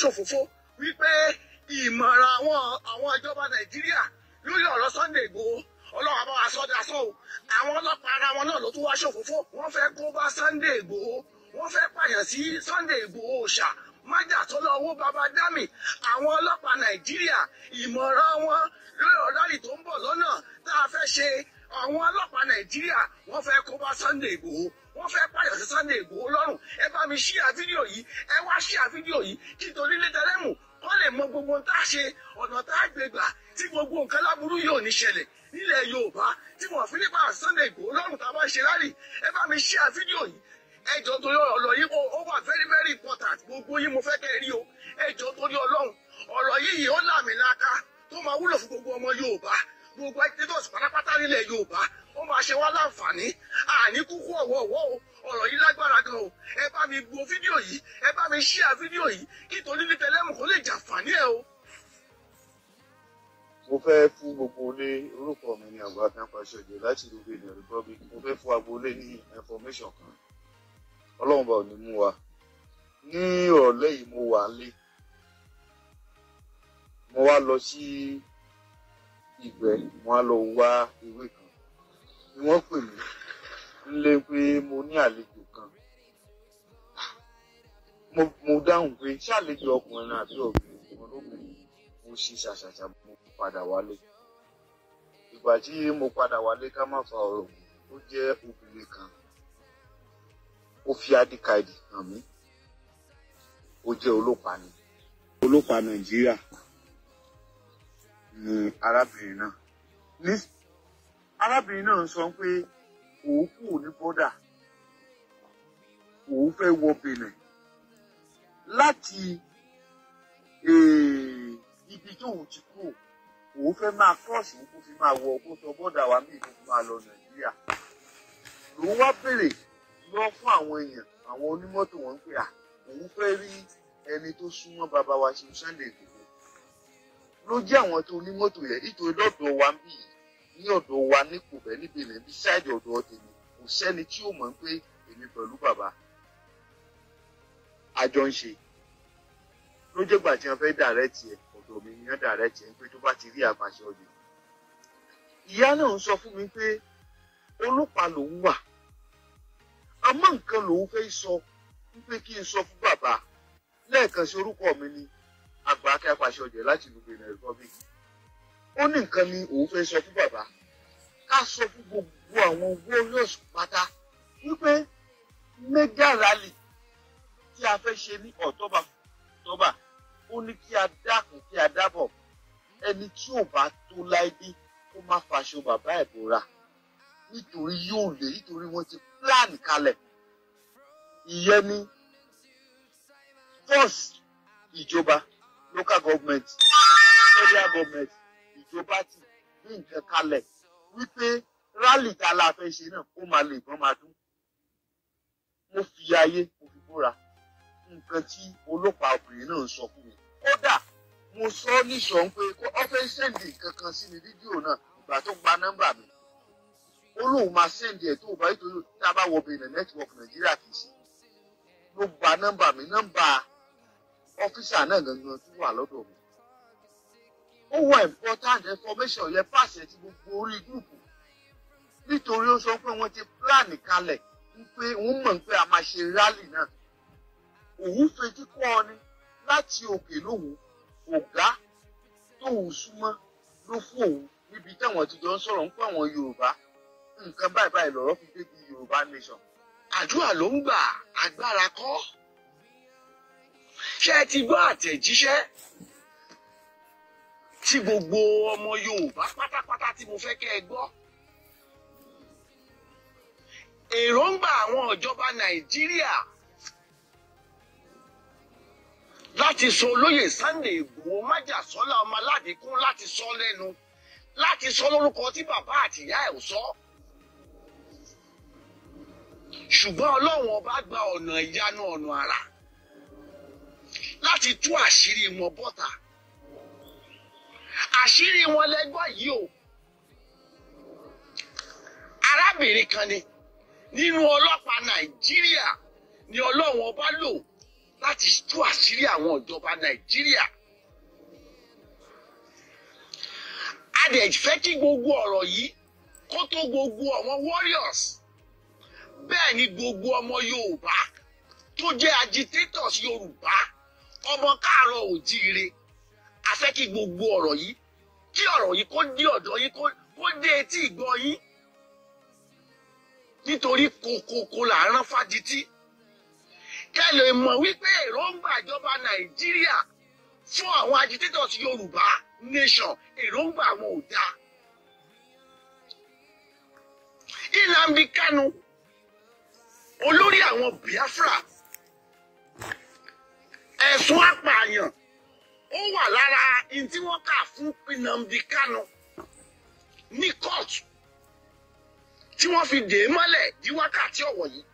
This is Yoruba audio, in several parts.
ṣòfófó wípé ìmọ̀ràn àwọn ìjọba Nàìjíríà lórí ọ̀rọ̀ Sunday Igboho ọlọ́run àbá wa sọ́dà sọ́ o àwọn ọlọ́pàá ara wọn náà ló tún wá ṣòfófó wọ́n fẹ́ kó bá Sunday Igboho wọ́n fẹ́ pààyàn sí Sunday Igboho ṣá májà tó lọ owó baba dami àwọn ọlọ́pàá Nàìjíríà ìmọ̀ràn wọn lórí ọ̀dàlì tó ń bọ̀ lọ́nà tá a fẹ́ ṣe àwọn ọlọ́pàá Nàìjíríà wọ́n fẹ́ kó bá Sunday Igboho wọ́n fẹ́ pààyàn sí Sunday Igboho lọ́rùn ẹ bá mi ṣíà fídíò yìí ẹ wá ṣíà fídíò yìí kí torí lé tẹlẹ́mù kọ́ lè mọ gbogbo ohun tá a ṣe ọ̀nà tá a gbé gbà tí gbogbo nǹkan láburú yóò ní ṣẹlẹ̀ nílẹ̀ Yorùbá tí wọ́n fi nípa Sunday Igboho lọ́rùn tá a bá ṣe rálì ẹ bá mi ṣíà fídíò yìí ẹjọ́ torí ọ̀rọ̀ yìí ó wà very very important gbogbo yìí mo fẹ́ kẹ́ ẹ rí o ẹjọ́ torí Ọlọ́run ọ̀rọ̀ yìí ó làmìlaka tó máa wúlò fún gbogbo ọmọ Yorùbá gbogbo actors pátápátá nílẹ̀ Yorùbá ó máa ṣe wá láǹfààní àní kúkú ọ̀wọ̀ọ̀wọ́ o ọ̀rọ̀ yìí lágbára gan o ẹ bá mi wo fídíò yìí ẹ bá mi share fídíò yìí kí torí ní tẹlẹ́mù kó lè jàǹfààní ẹ o. mo fẹ́ fún gbogbo ilé orúkọ mi ní Àgbà Akinpasọ̀jẹ láti ìlú Benin Republic mo fẹ́ fún agboolé ní information kan Ọlọ́run bá ò ní mú wa ní ọ̀lẹ́ yìí mo wà lé mo wá lọ sí Ìgbẹ́ mo wá lọ wá ewé kan ni wọ́n pè mí nílé pé mo ní àlejò kan mo dáhùn pé ṣé àlejò ọkùnrin àbí obìnrin olóbìnrin mo ṣe ṣàṣàṣà mo padà wálé ìgbà tí mo padà wálé ká má fa ọ̀rọ̀ ó jẹ́ obìnrin kan ó fi adíkàìdì hàn mí ó jẹ́ ọlọ́pàá Nàìjíríà ni arábìnrin náà ní arábìnrin náà sọ pé òun kù ní bọ́dà òun fẹ́ wọ Benin láti ibi tóun ti kú òun fẹ́ máa cross òun kó fi máa wọ ọkọ̀ tó bọ́dà wa míì tó fi máa lọ Nàìjíríà lòun wá béèrè lọ fún àwọn èèyàn àwọn onímọ́tò wọn pé òun fẹ́ rí ẹni tó súnmọ́ bàbá wa ṣe Sunday Igboho ló jẹ́ àwọn tó onímọ́tò yẹn nítorí lọ́dọ̀ wa ń bì ní ọ̀dọ̀ wa nípò bẹ́ẹ̀ níbi ilẹ̀ bí ṣáìdì ọ̀dọ̀ tèmi kò sẹ́ni tí ó mọ̀ pé èmi pẹ̀lú bàbá àjọ ń ṣe ló jẹ́ gbà tí wọ́n fẹ́ dàrẹ́tì ẹ̀ ọ̀dọ̀ mi yẹn dàrẹ́tì ẹ̀ pé tó bá ti rí àpàṣẹ ọ̀dọ̀ ìyá náà ń sọ fún mi pé ọlọ́pàá lòun wà àmọ́ nǹkan lòun fẹ́ sọ wípé kí n sọ fún bàbá lẹ́ẹ̀kan sí orúkọ mi ní Àgbà Akinpasọ̀jẹ láti ìlú Benin Republic ó ní nǹkan ni òun fẹ́ sọ fún bàbá ká sọ fún gbogbo àwọn warriors pátá wípé mega rally tí a fẹ́ ṣe ní October ó ní kí a dákun kí a dábọ̀ ẹni tí ò bá tó láìdí kó má faṣọ bàbá ẹ̀ bora nítorí yóò lè nítorí wọ́n ti plan kalẹ̀ ìyẹn ní first ìjọba local government federal government ìjọba ti ní nǹkan kalẹ̀ wípé rally tá a la fẹ́ ṣe náà ó máa lè gbọ́n máa dún mo fi ayé mo fi búra nǹkan tí ọlọ́pàá obìnrin náà sọ fún mi kódà mo sọ níṣọ́ pé ó fẹ́ sẹ́ndì kankan sí mi fídíò náà ìgbà tó gba nọ́mbà mi ó lóun máa sẹ́ndì ẹ̀ tó bá nítorí tá a bá wọ Benin network Nàìjíríà kì í ṣe ló gba nọ́mbà mi nọ́mbà ọ́fíìsà náà gangan tó wà lọ́dọ̀ mi ó wà important information yẹn pàṣẹ tí gbogbo orí gúrùpù nítorí ó sọ pé wọ́n ti plan kalẹ̀ wípé wọ́n mọ̀ pé a máa ṣe rally náà òun fetí kọ́ ọ ni láti òkè lóhùn ọ̀gá tóun súnmọ́ ló fún òun níbi táwọn ti jọ ń sọ̀rọ̀ ń pọ̀ àwọn Yorùbá nǹkan báyìí lọ̀rọ̀ fi débi Yorùbá nation. àdúrà ló ń gbà agbára kọ́ ṣé ẹ ti gbọ́ àtẹ̀jíṣẹ́ tí gbogbo ọmọ Yorùbá pátápátá tí mo fẹ́ kẹ́ ẹ gbọ́ èròǹgbà àwọn ìjọba Nàìjíríà láti sọ olóyè Sunday Igboho májàsọ́lá ọmọ aládìkún láti sọ lẹ́nu láti sọ lórúkọ tí bàbá àtìyá ẹ̀ ò sọ ṣùgbọ́n Ọlọ́run ọba gba ọ̀nà ìyanu ọ̀nà àrà láti tú àṣírí wọn bọ́ta àṣírí wọn lẹ́gbọ́ yìí o arábìnrin kan ni nínú ọlọ́pàá Nàìjíríà ni Ọlọ́run ọba lò láti tú àṣírí àwọn ìjọba Nàìjíríà. A dẹ̀ fẹ́ kí gbogbo ọ̀rọ̀ yìí kó tó gbogbo àwọn warriors, bẹ́ẹ̀ ni gbogbo ọmọ Yorùbá tó jẹ́ agitators Yorùbá, ọmọ káàárọ̀ òjíire. A fẹ́ kí gbogbo ọ̀rọ̀ yìí, kí ọ̀rọ̀ yìí kó dé ọ̀dọ̀ yín, kó dé etí ìgbọ́ yín, nítorí kòkòkò là ń rán fájitì. Kẹ́ lè mọ̀ wípé èròǹgbà ìjọba Nàìjíríà fún àwọn agitators Yorùbá nation, èròǹgbà àwọn ò dáa. Nnamdi Kanu, olórí àwọn Biafra, ẹ̀sùn apààyàn ó wà lára in tí wọ́n kà fún Nnamdi Kanu ní kóòtù tí wọ́n fi dè é mọ́lẹ̀ di wákàtí ọ̀wọ̀ yìí.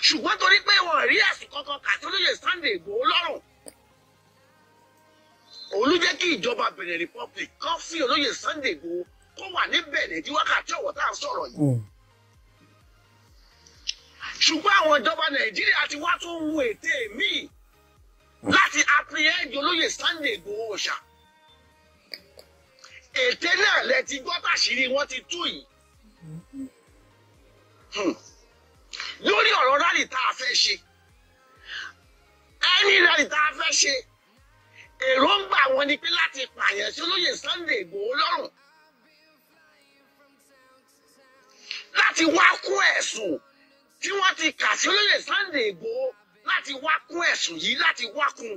Ṣùgbọ́n torí pé wọ́n rí ẹ̀sùn kankan kà tó lóye Sunday Igboho lọ́rùn, òun ló jẹ́ kí ìjọba Benin Republic kan fi olóyè Sunday Igboho kó wà ní Benin di wákàtí ọ̀wọ̀ tá à ń sọ̀rọ̀ yìí. Ṣùgbọ́n àwọn ìjọba Nàìjíríà ti wá tún mú ète míì láti apprehend olóyè Sunday Igboho ṣá. Ète náà lẹ ti gbọ́ tàṣírí wọn ti tú yìí. Lórí ọ̀rọ̀ rálì tá a fẹ́ ṣe, ẹni rálì tá a fẹ́ ṣe, èròǹgbà wọn ni pé láti pààyàn sí olóyè Sunday Igboho lọ́rùn, láti wá kún ẹ̀sùn tí wọ́n ti kà sí olóyè Sunday Igboho, láti wá kún ẹ̀sùn yìí, láti wá kún.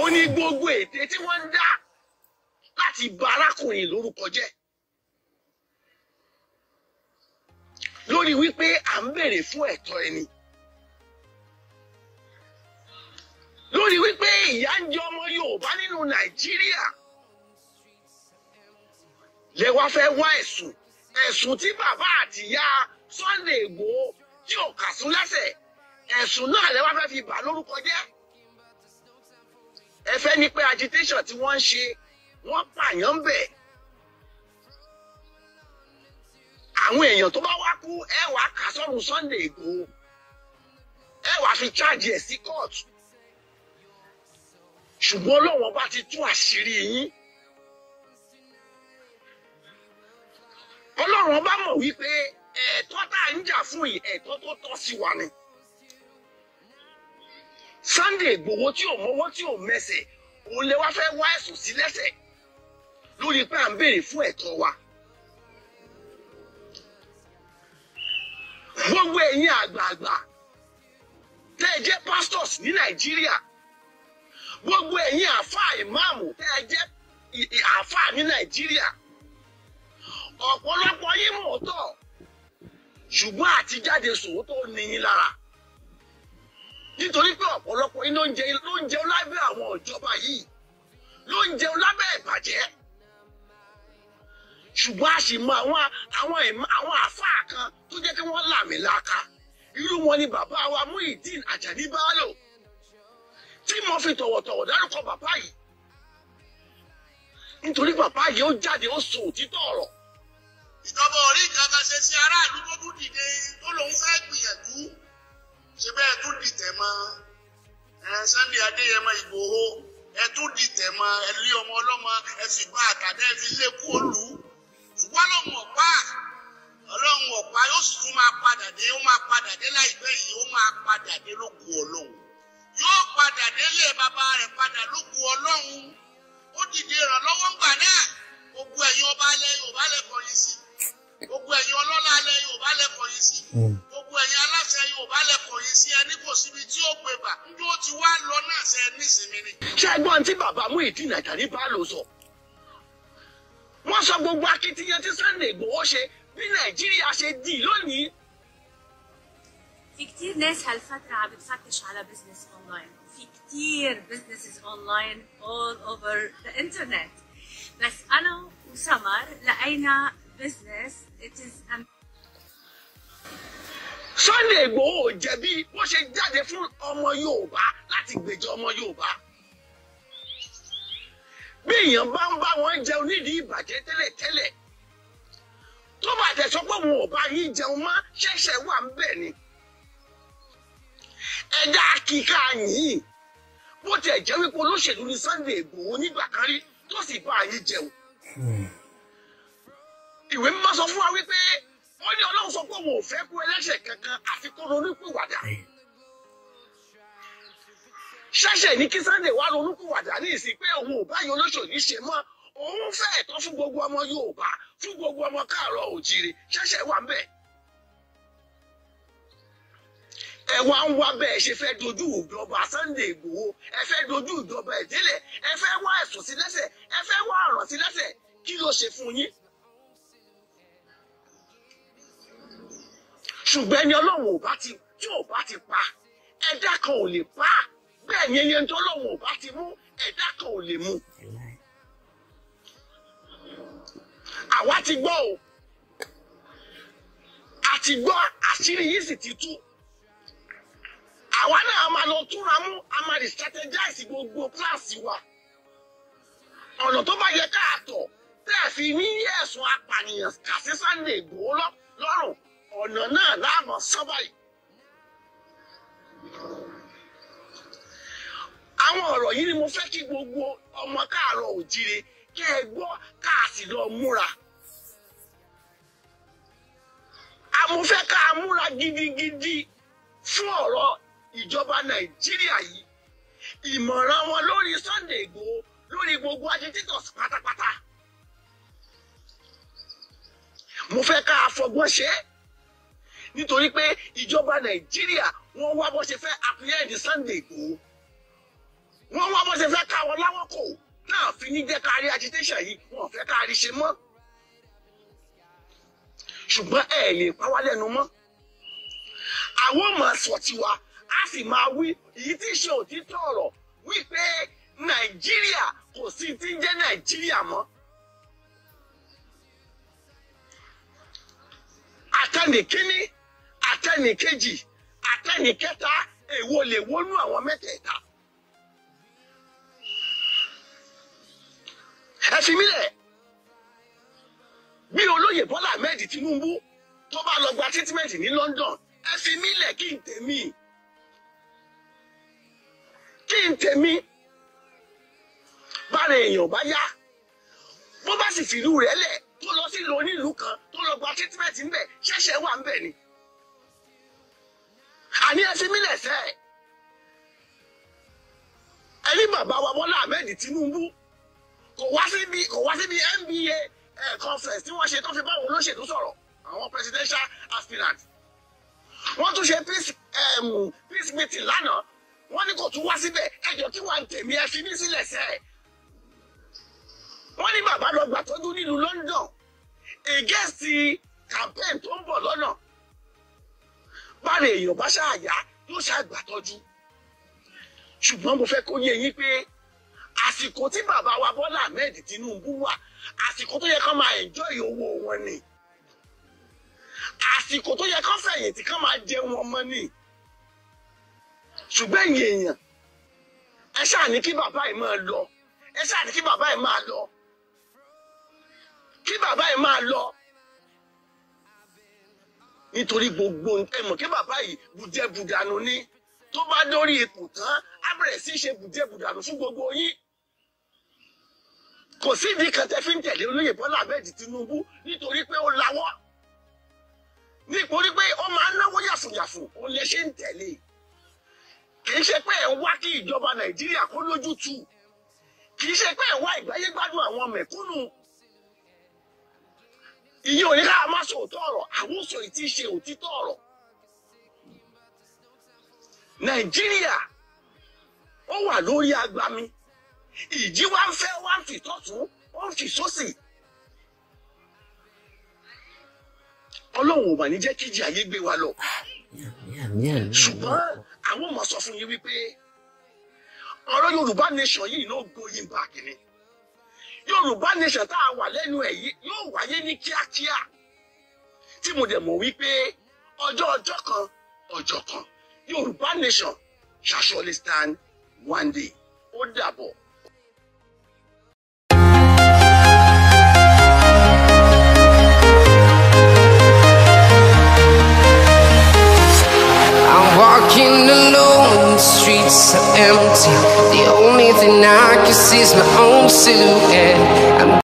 Ó ní gbogbo ète tí wọ́n ń dá láti bà arákùnrin lórúkọ jẹ́, lórí wípé à ń béèrè fún ẹ̀tọ́ ẹni, lórí wípé ìyà ń jẹ ọmọ Yorùbá nínú Nàìjíríà. Lẹ wá fẹ́ wá ẹ̀sùn tí bàbá àti ìyá Sunday Igboho tí ò kà sún lẹ́sẹ̀, ẹ̀sùn náà lẹ wá fẹ́ fi bà lórúkọ jẹ́. Ẹ fẹ́ ní pé agitation tí wọ́n ń ṣe, wọ́n pààyàn bẹ̀. Àwọn èèyàn tó bá wá kú, ẹ wá kà sọ́run Sunday Igboho, ẹ wá fi charge ẹ̀ sí court. Ṣùgbọ́n Ọlọ́run bá ti tú àṣírí yín. Ọlọ́run bá mọ̀ wípé ẹ̀tọ́ tá à ń jà fún yìí, ẹ̀tọ́ tó tọ́ sí wa ni. Sunday Igboho tí ò mọ́wọ́ tí ò mẹsẹ̀, òun lè wá fẹ́ wá ẹ̀sùn sí lẹ́sẹ̀ lórí pé à ń béèrè fún ẹ̀tọ́ wa. Gbogbo ẹ̀yin àgbààgbà tẹ́ ẹ jẹ́ pastors ní Nàìjíríà, gbogbo ẹ̀yin àáfàá ìmáàmù tẹ́ ẹ jẹ́ àáfàá ní Nàìjíríà, ọ̀pọ̀lọpọ̀ yín mọ̀ tọ̀, ṣùgbọ́n àtijáde sòótọ́ ní yín lára, nítorí pé ọ̀pọ̀lọpọ̀ yín ló ń jẹun lábẹ́ àwọn ìjọba yìí, ló ń jẹun lábẹ́ ìbàjẹ́. Ṣùgbọ́n a sì mọ àwọn àáfàá kan tó jẹ́ kí wọ́n làmìlaka. Irú wọn ni bàbá wa Muyideen Ajani Bello, tí mo fi tọ̀wọ̀tọ̀wọ̀ dárúkọ bàbá yìí, nítorí bàbá yìí ó jáde ó sọ òtítọ́ ọ̀rọ̀. Ìjọba orí ìjọba ṣe sí aráàlú tó tún dìde tó lòun fẹ́ gbìyànjú, ṣe bẹ́ẹ̀ tún dìtẹ̀ mọ́ Sunday Adéyẹmọ Ìgbòho, ẹ tún dìtẹ̀ mọ́ ẹ lé ọmọ ọlọ́mọ, ẹ sì bá àtàdé ẹ fi lé kú òlù. Ṣùgbọ́n Ọlọ́run ọ̀pá yóò sì tún máa padà dé, ó máa padà dé láìpẹ́ yìí, ó máa padà dé lókù Ọlọ́run. Yóò padà délé bàbá rẹ̀ padà lókù Ọlọ́run. Ó dìde ìrànlọ́wọ́ ńgbà náà. Gbogbo ẹ̀yin ọba alẹ́ Yorùbá lẹ́kọ̀ọ́ yìí sí. Gbogbo ẹ̀yin ọlọ́lá alẹ́ Yorùbá lẹ́kọ̀ọ́ yìí sí. Gbogbo ẹ̀yin aláṣẹ Yorùbá lẹ́kọ̀ọ́ yìí sí. Ẹni kò síbi tí ó gbé bà. Ndó ti wá lọ náà ṣe nísìnyí ni. Ṣé ẹgbọ́n tí bàbá Muyideen Ajani Bello sọ? Wọ́n sọ gbogbo akitiyan tí Sunday Igboho ṣe bí Nàìjíríà ṣe dì lónìí. في كتير ناس هالفترة عم بتفتش على بزنس اونلاين، في كتير بزنسز اونلاين all over the internet. بس أنا وسمر لقينا بزنس it is Sunday Igboho jẹ̀bi wọ́n ṣe jáde fún ọmọ Yorùbá láti gbèjà ọmọ Yorùbá. Bí èèyàn bá ń bá wọn jẹun nídìí ìbàjẹ́ tẹ́lẹ̀tẹ́lẹ̀, tó bá tẹ̀ sọ pé wọn ò bá yín jẹun mọ́, ṣẹ̀ṣẹ̀ wà ń bẹ̀ ni. ẹ̀dá kíkà yìí bó tiẹ̀ jẹ́ wípé olóṣèlú ní Sunday Igboho nígbà kan rí tó sì bá yín jẹun. Ìwé mímọ́ sọ fún wa wípé wọ́n ní Ọlọ́run sọ pé òun ò fẹ́ kú ẹlẹ́ṣẹ̀ kankan àfi kó ronúpìwàdà. Ṣẹ̀ṣẹ̀ ní kí Sunday wá ronúpìwàdà ní ìsìn pé òun ò bá yọ olóṣèlú ṣe mọ́, òun fẹ́ ẹ̀tọ́ fún gbogbo ọmọ Yorùbá, fún gbogbo ọmọ káàárọ̀ òjìrì, ṣẹ̀ṣẹ̀ wà ń bẹ̀. Ẹ wá ń wá bẹ́ẹ̀ ṣe fẹ́ dojú ìjọba Sunday Igboho, ẹ fẹ́ dojú ìjọba ìdílé, ẹ fẹ́ wá ẹ̀sùn sí lẹ́sẹ̀, ẹ fẹ́ wá ọ̀ràn sí lẹ́sẹ̀, kí ló ṣe fún yín? Ṣùgbọ́n ẹni Ọlọ́run ò bá ti tí ò bá ti pa, ẹ̀dá kan ò lè pa, bẹ́ẹ̀ ni ẹni tó Ọlọ́run ò bá ti mú, ẹ̀dá kan ò lè mú. Àwa ti gbọ́ o, a ti gbọ́ àṣírí yìí sì ti tú. Àwa náà máa lọ túnra mú, a máa lè strategize gbogbo kíláàsì wa. Ọ̀nà tó bá yẹ káàtọ̀ tẹ́ fi ní ẹ̀sùn apànìyàn kà sí Sunday Igboho lọ́rùn, ọ̀nà náà láàmú sábà yìí. Àwọn ọ̀rọ̀ yìí ni mo fẹ́ kí gbogbo ọmọ káàárọ̀ òjìrè kí ẹ gbọ́ káàsì lọ múra. Mo fẹ́ ká múra gidigidi fún ọ̀rọ̀ ìjọba Nàìjíríà yìí. Ìmọ̀ràn wọn lórí Sunday Igboho, lórí gbogbo agitators pátápátá. Mo fẹ́ ká fọgbọ́n ṣe é nítorí pé ìjọba Nàìjíríà wọ́n wá bó ṣe fẹ́ apprehend Sunday Igboho. Wọ́n wá bó ṣe fẹ́ ká wọn láwọn kò náà fi ní jẹ́ ká rí agitation yìí, wọ́n fẹ́ ká rí ṣe mọ́. Ṣùgbọ́n ẹ lè pa wá lẹ́nu mọ́. Àwọn máa sọ tiwa, a sì máa wí èyí tí ṣe òtítọ́ ọ̀rọ̀ wípé Nàìjíríà kò sí tí ń jẹ́ Nàìjíríà mọ́. Àtẹnìkíní, àtẹnìkejì, àtẹnìkẹta, èwo lè wọnú àwọn mẹ́tẹ̀ẹ̀ta. Ẹ fi mí lẹ̀. Bí olóyè Bọ́lá Ahmed Tinubu tó bá lọ gba treatment ní London, ẹ fi mí lẹ̀ kí n tèmi. Kí n tèmi. Bára èèyàn bá yá, bó bá sì fìlú rẹ̀ lẹ̀ tó lọ sí ìlú onílùú kan tó lọ gba treatment ńbẹ̀, ṣẹ̀ṣẹ̀ wà ńbẹ̀ ni. Àní ẹ fi mí lẹ̀ sẹ́. Ẹni bàbá wa Bọ́lá Ahmed Tinubu kò wá síbi NBA conference tí wọ́n ṣe tó fi báwọn olóṣèlú sọ̀rọ̀, àwọn presidential aspirants. Wọ́n tún ṣe peace meeting lánàá, wọ́n ní kò tún wá síbẹ̀, ẹjọ́ kí wàá tèmi ẹ fi mí sílẹ̀ sẹ́. Wọ́n ní bàbá lọ gbàtọ́jú nílùú London against campaign tó ń bọ̀ lọ́nà. Bára èèyàn bá ṣáàyà yóò ṣàgbàtọ́jú. Ṣùgbọ́n mo fẹ́ kó yé yín pé àsìkò tí bàbá wa Bọ́lá Ahmed Tinubu wà, àsìkò tó yẹ kán máa enjoy owó wọn ni. Àsìkò tó yẹ kán fẹ̀yìntì kán máa jẹun ọmọ ni. Ṣùgbọ́n ẹ̀yin èèyàn, ẹ ṣáà ní kí bàbá yìí máa lọ. Ẹ ṣáà ní kí bàbá yìí máa lọ. Kí bàbá yìí máa lọ. Nítorí gbogbo ẹmọ̀ kí bàbá yìí bùjẹ́bùdànù ni. Tó bá dórí ipò tán, á bẹ̀rẹ̀ sí ṣe bùjẹ́bùdànù fún gbogbo yín. Kò sí ìdí kan tẹ́ fi ń tẹ̀lé olóyè Bọ́lá Ahmed Tinubu nítorí pé ó lawọ́. Nítorí pé ó máa ń náwó yàfùyàfù, ó lè ṣe ń tẹ̀lé. Kì í ṣe pé ẹ̀ ń wá kí ìjọba Nàìjíríà kó lójútùú. Kì í ṣe pé ẹ̀ ń wá ìgbáyé gbádùn àwọn mẹ̀kúnnù. Ìyẹn ò ní ká máa sọ òótọ́ ọ̀rọ̀, àwọn sọ ìtí ṣe òtítọ́ ọ̀rọ̀. Nàìjíríà ó wà lórí agbami. Ìjì wa ń fẹ́ wá ń fi tọ́tún, ó ń fi sósì. Ọlọ́run ò mà ní jẹ́ kíjì ayé gbé wa lọ. Ṣùgbọ́n àwọn ọmọ sọ fún yín wípé ọ̀rọ̀ Yorùbá nation yìí ló going back ni. Yorùbá nation tá a wà lẹ́nu ẹ̀ yìí yóò wáyé ní kíákíá. Tí mo dẹ̀ mọ̀ wípé ọjọ́ kan Yorùbá nation shall surely stand one day. Ó dàbọ̀. I'm walking alone. so empty. The only thing I can see is my own silhouette.